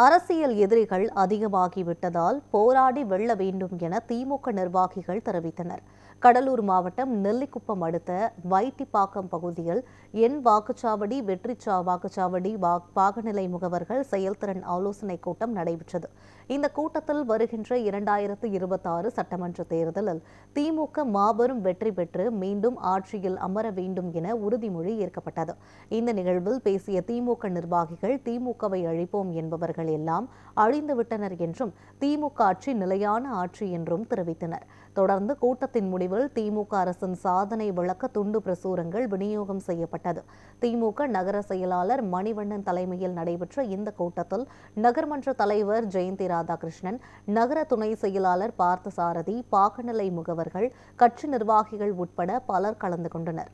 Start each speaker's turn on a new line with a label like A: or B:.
A: அரசியல் எதிரிகள் அதிகமாகிவிட்டதால் போராடி வெல்ல வேண்டும் என திமுக நிர்வாகிகள் தெரிவித்தனர். கடலூர் மாவட்டம் நெல்லிக்குப்பம் அடுத்த வைட்டிப்பாக்கம் பகுதியில் என் வாக்குச்சாவடி வெற்றி வாக்குச்சாவடி பாகநிலை முகவர்கள் செயல்திறன் ஆலோசனைக் கூட்டம் நடைபெற்றது. இந்த கூட்டத்தில் வருகின்ற 2026 சட்டமன்ற தேர்தலில் திமுக மாபெரும் வெற்றி பெற்று மீண்டும் ஆட்சியில் அமர வேண்டும் என உறுதிமொழி ஏற்கப்பட்டது. இந்த நிகழ்வில் பேசிய திமுக நிர்வாகிகள் திமுகவை அழிப்போம் என்பவர்கள் எல்லாம் அழிந்துவிட்டனர் என்றும் திமுக ஆட்சி நிலையான ஆட்சி என்றும் தெரிவித்தனர். தொடர்ந்து கூட்டத்தின் முடிவில் திமுக அரசின் சாதனை விளக்க துண்டு பிரசுரங்கள் விநியோகம் செய்யப்பட்டது. திமுக நகர செயலாளர் மணிவண்ணன் தலைமையில் நடைபெற்ற இந்த கூட்டத்தில் நகர்மன்ற தலைவர் ஜெயந்தி ராதாகிருஷ்ணன், நகர துணை செயலாளர் பார்த்தசாரதி, பாகநிலை முகவர்கள், கட்சி நிர்வாகிகள் உட்பட பலர் கலந்து கொண்டனர்.